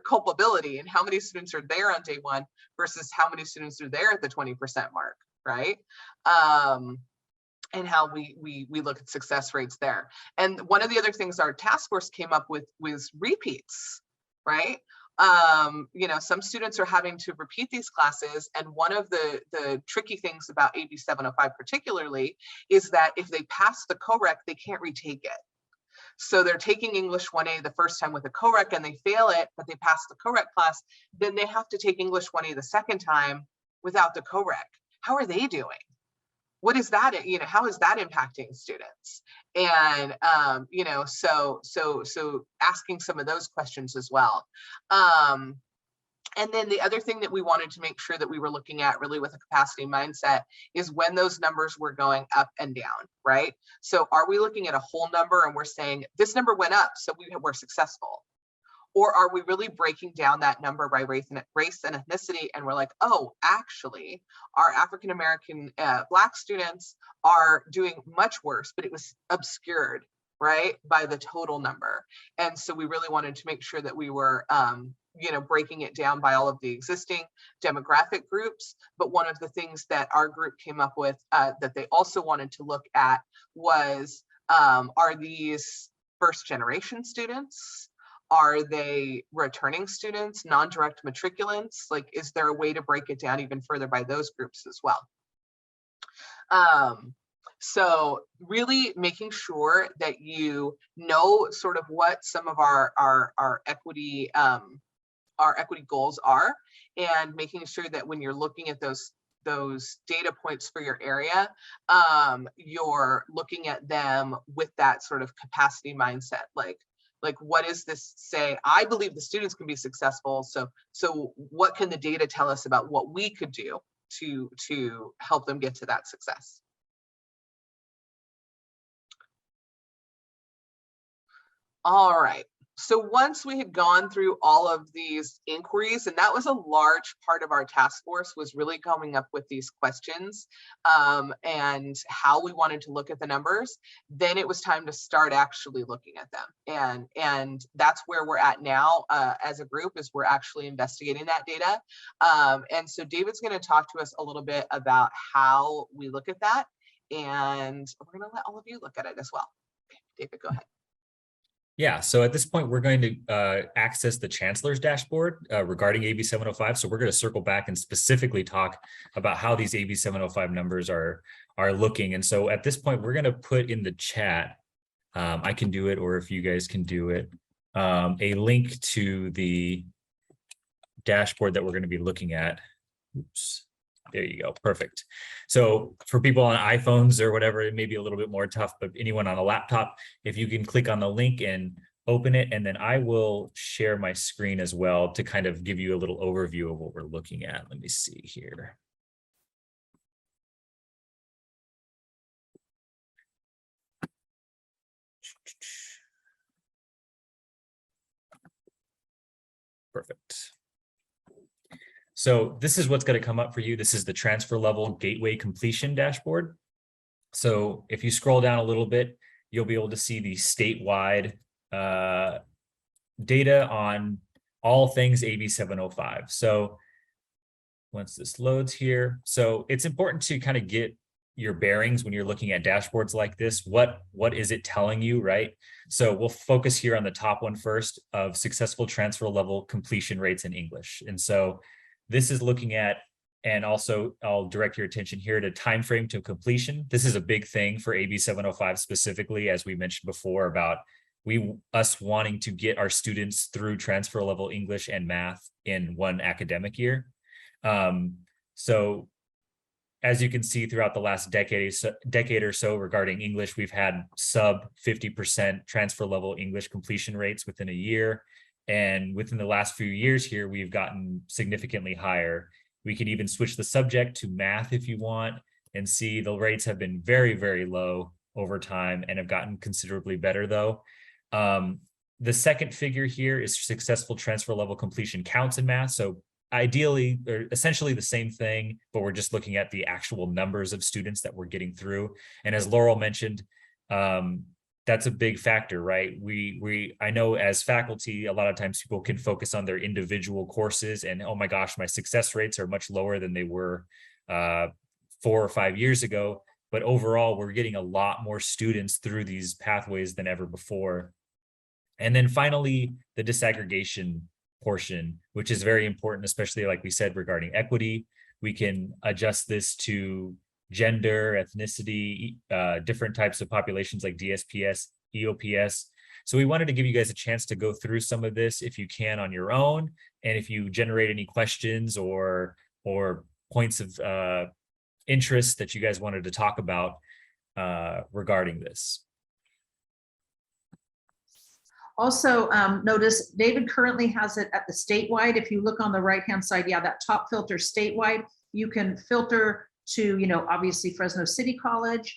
culpability, and how many students are there on day 1 versus how many students are there at the 20% mark, right? And how we look at success rates there. And one of the other things our task force came up with was repeats, right? Some students are having to repeat these classes, and one of the tricky things about AB 705 particularly is that if they pass the COREC, they can't retake it. So they're taking English 1A the first time with a COREC and they fail it, but they pass the COREC class, then they have to take English 1A the second time without the COREC. How are they doing? What is that? How is that impacting students? And so asking some of those questions as well. And then the other thing that we wanted to make sure that we were looking at really with a capacity mindset is when those numbers were going up and down, right? So are we looking at a whole number and we're saying this number went up, so we're successful? Or are we really breaking down that number by race and ethnicity, and we're like, oh, actually, our African-American Black students are doing much worse, but it was obscured, right, by the total number. And so we really wanted to make sure that we were breaking it down by all of the existing demographic groups. But one of the things that our group came up with that they also wanted to look at was, are these first-generation students? Are they returning students, non-direct matriculants? Like, is there a way to break it down even further by those groups as well? So really making sure that you know sort of what some of our equity goals are, and making sure that when you're looking at those data points for your area, you're looking at them with that sort of capacity mindset, like what does this say? I believe the students can be successful. So what can the data tell us about what we could do to help them get to that success? All right. So once we had gone through all of these inquiries, and that was a large part of our task force, was really coming up with these questions and how we wanted to look at the numbers, then it was time to start actually looking at them. And that's where we're at now as a group, is we're actually investigating that data. And so David's going to talk to us a little bit about how we look at that. And we're going to let all of you look at it as well. Okay, David, go ahead. Yeah, so at this point, we're going to access the Chancellor's dashboard regarding AB 705. So we're going to circle back and specifically talk about how these AB 705 numbers are looking. And so at this point, we're going to put in the chat, I can do it, or if you guys can do it, a link to the dashboard that we're going to be looking at. Oops. There you go. Perfect. So for people on iPhones or whatever, it may be a little bit more tough, but anyone on a laptop, if you can click on the link and open it, and then I will share my screen as well to kind of give you a little overview of what we're looking at. Let me see here. Perfect. So this is what's going to come up for you. This is the transfer level gateway completion dashboard. So if you scroll down a little bit, you'll be able to see the statewide data on all things AB 705. So once this loads here, so it's important to kind of get your bearings when you're looking at dashboards like this. What is it telling you, right? So we'll focus here on the top one first of successful transfer level completion rates in English. And so this is looking at, and also I'll direct your attention here to time frame to completion. This is a big thing for AB 705 specifically, as we mentioned before, about us wanting to get our students through transfer level English and math in one academic year. So as you can see throughout the last decade or so regarding English, we've had sub 50% transfer level English completion rates within a year. And within the last few years here, we've gotten significantly higher. We can even switch the subject to math if you want, and see the rates have been very, very low over time and have gotten considerably better though. The second figure here is successful transfer level completion counts in math. So ideally, or essentially the same thing, but we're just looking at the actual numbers of students that we're getting through. And as Laurel mentioned, that's a big factor, right? I know as faculty, a lot of times people can focus on their individual courses and, oh my gosh, my success rates are much lower than they were 4 or 5 years ago. But overall, we're getting a lot more students through these pathways than ever before. And then finally, the disaggregation portion, which is very important, especially like we said, regarding equity. We can adjust this to gender, ethnicity, different types of populations like DSPS, EOPS. So we wanted to give you guys a chance to go through some of this if you can on your own. And if you generate any questions or points of interest that you guys wanted to talk about regarding this. Also, notice David currently has it at the statewide. If you look on the right-hand side, yeah, that top filter statewide, you can filter to, obviously Fresno City College,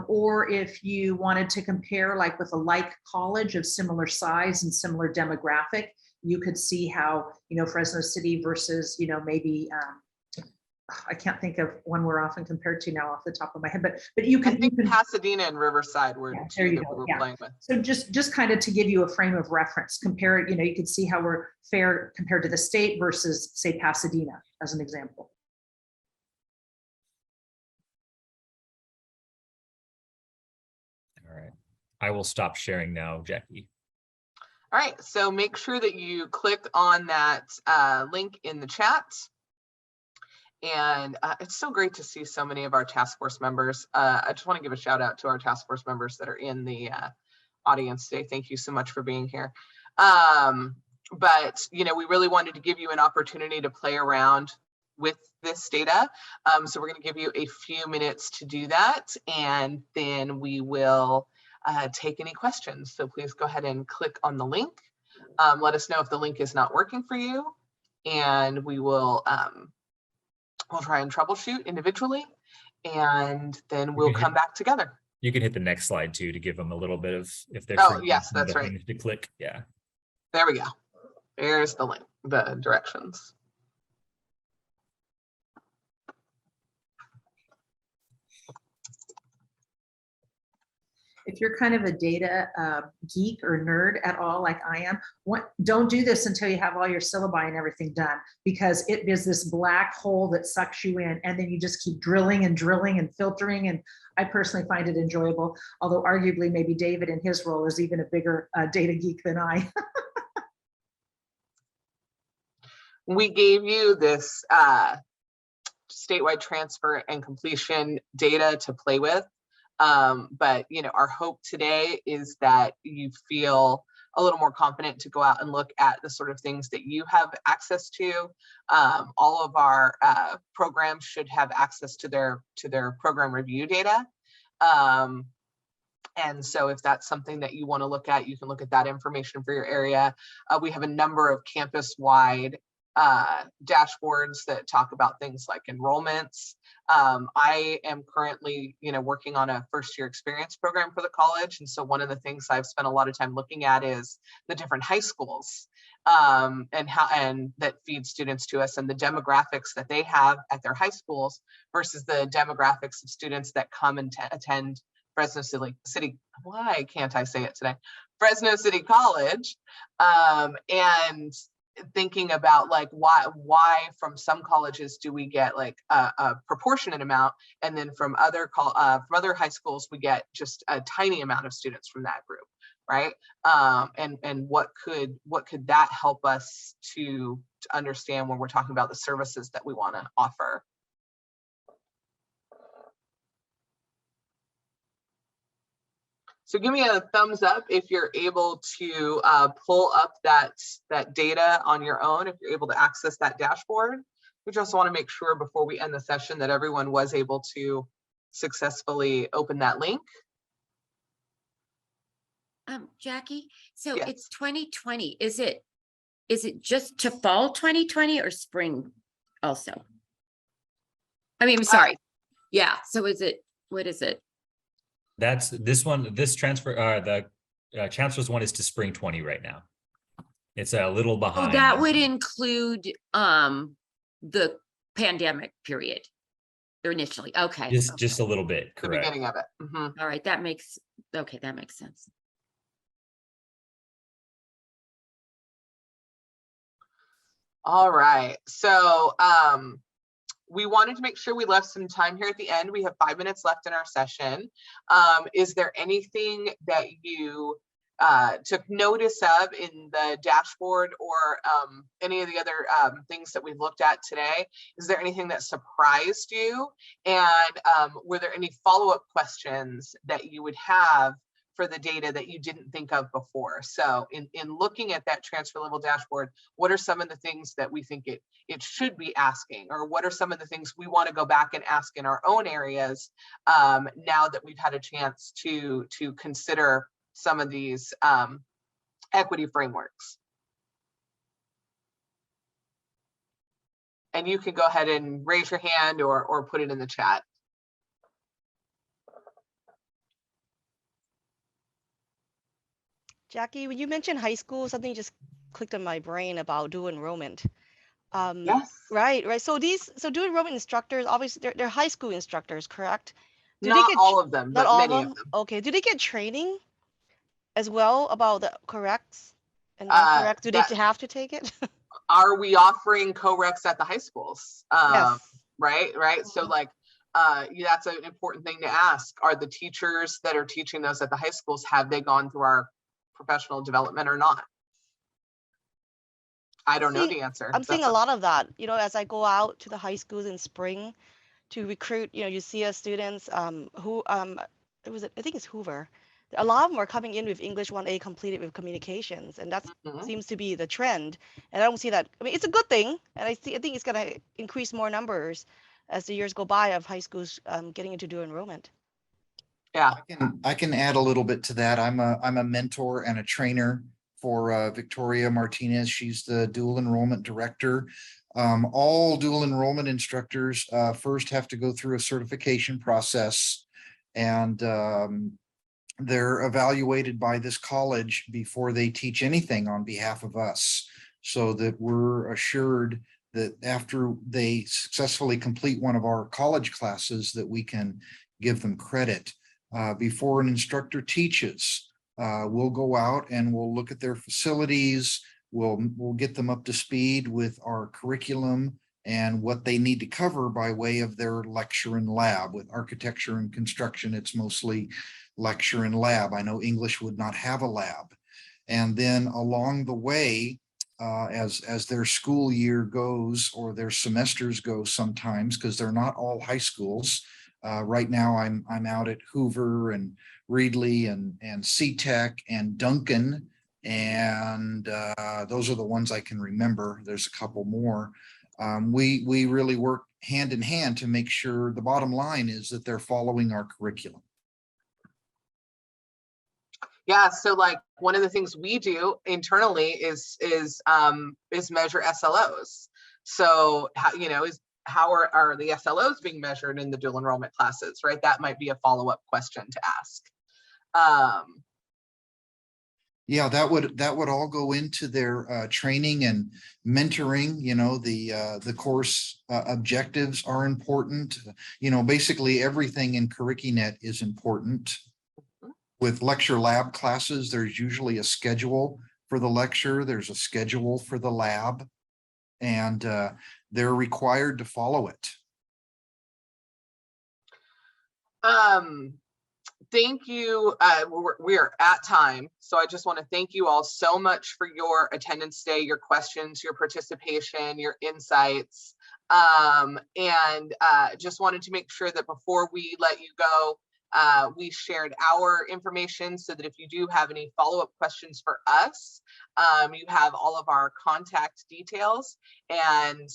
or if you wanted to compare like with a like college of similar size and similar demographic, you could see how, Fresno City versus, maybe, I can't think of one we're often compared to now off the top of my head, but you can. I think Pasadena and Riverside were Yeah, two that we were playing with. So just kind of to give you a frame of reference, compare it, you can see how we're fair compared to the state versus say Pasadena as an example. All right, I will stop sharing now, Jackie. All right, so make sure that you click on that link in the chat. And it's so great to see so many of our task force members. I just want to give a shout out to our task force members that are in the audience today. Thank you so much for being here. But, we really wanted to give you an opportunity to play around with this data. So we're going to give you a few minutes to do that, and then we will take any questions. So please go ahead and click on the link. Let us know if the link is not working for you, and we will we'll try and troubleshoot individually, and then we'll come back together. You can hit the next slide too to give them a little bit of, if they're yes, that's right, to click. Yeah, there we go. There's the link, the directions. If you're kind of a data geek or nerd at all, like I am, don't do this until you have all your syllabi and everything done, because it is this black hole that sucks you in, and then you just keep drilling and drilling and filtering. And I personally find it enjoyable, although arguably maybe David in his role is even a bigger data geek than I. We gave you this statewide transfer and completion data to play with. But our hope today is that you feel a little more confident to go out and look at the sort of things that you have access to. All of our programs should have access to their program review data. And so if that's something that you want to look at, you can look at that information for your area. We have a number of campus-wide dashboards that talk about things like enrollments. I am currently, working on a first-year experience program for the college. And so one of the things I've spent a lot of time looking at is the different high schools and that feed students to us, and the demographics that they have at their high schools versus the demographics of students that come and attend Fresno City, why can't I say it today? Fresno City College, and thinking about like why from some colleges do we get like a proportionate amount, and then from other high schools we get just a tiny amount of students from that group, right? And what could that help us to understand when we're talking about the services that we want to offer? So give me a thumbs up if you're able to pull up that data on your own, if you're able to access that dashboard. We just want to make sure before we end the session that everyone was able to successfully open that link. Jackie, so Yes. it's 2020. Is it just to fall 2020 or spring also? I mean, I'm sorry. Yeah. So what is it? That's this one, this transfer, the chancellor's one is to spring 20 right now. It's a little Oh, behind. that would include the pandemic period initially. Okay. Just a little bit, The correct. beginning of it. Mhm. All right. That makes sense. All right. So we wanted to make sure we left some time here at the end. We have 5 minutes left in our session. Is there anything that you took notice of in the dashboard or any of the other things that we've looked at today? Is there anything that surprised you? And were there any follow-up questions that you would have for the data that you didn't think of before? So in looking at that transfer level dashboard, what are some of the things that we think it should be asking, or what are some of the things we want to go back and ask in our own areas now that we've had a chance to consider some of these equity frameworks? And you can go ahead and raise your hand or put it in the chat. Jackie, when you mentioned high school, something just clicked on my brain about dual enrollment. Yes. Right. So dual enrollment instructors, obviously they're high school instructors, correct? Not all of them, Not but all many of them. Okay. Do they get training as well about the corrects and non-corrects? Do they have to take it? Are we offering co-recs at the high schools? Yes. Right. So like, that's an important thing to ask. Are the teachers that are teaching those at the high schools, have they gone through our professional development or not? I don't know the answer. I'm seeing a lot of that, as I go out to the high schools in spring to recruit, you see students who, I think it's Hoover. A lot of them are coming in with English 1A completed with communications, and that seems to be the trend. And I don't see that. I mean, it's a good thing, and I think it's going to increase more numbers as the years go by of high schools getting into dual enrollment. Yeah, I can add a little bit to that. I'm a mentor and a trainer for Victoria Martinez. She's the dual enrollment director. All dual enrollment instructors first have to go through a certification process, and they're evaluated by this college before they teach anything on behalf of us, so that we're assured that after they successfully complete one of our college classes that we can give them credit. Before an instructor teaches, we'll go out and we'll look at their facilities. We'll get them up to speed with our curriculum and what they need to cover by way of their lecture and lab. With architecture and construction, it's mostly lecture and lab. I know English would not have a lab. And then along the way, as their school year goes, or their semesters go sometimes, because they're not all high schools. Right now I'm out at Hoover and Reedley and CTech and Duncan And those are the ones I can remember. There's a couple more. We really work hand in hand to make sure the bottom line is that they're following our curriculum. Yeah, so like one of the things we do internally is measure SLOs. So how, you know, how are the SLOs being measured in the dual enrollment classes, right? That might be a follow-up question to ask. Yeah, that would all go into their training and mentoring. You know, the course objectives are important. You know, basically everything in CurricuNet is important. With lecture lab classes, there's usually a schedule for the lecture. There's a schedule for the lab, and they're required to follow it. Thank you. We are at time. So I just want to thank you all so much for your attendance today, your questions, your participation, your insights. And just wanted to make sure that before we let you go, we shared our information so that if you do have any follow-up questions for us, you have all of our contact details, and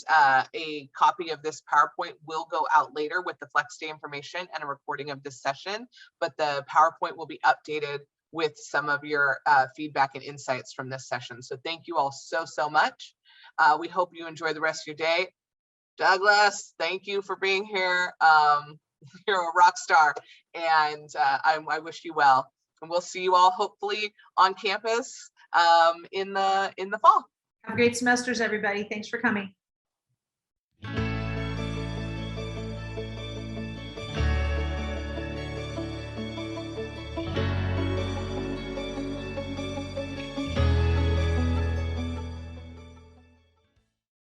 a copy of this PowerPoint will go out later with the Flex Day information and a recording of this session, but the PowerPoint will be updated with some of your feedback and insights from this session. So thank you all so much. We hope you enjoy the rest of your day. Douglas, thank you for being here. You're a rock star, and I wish you well. And we'll see you all hopefully on campus in the fall. Have great semesters, everybody. Thanks for coming.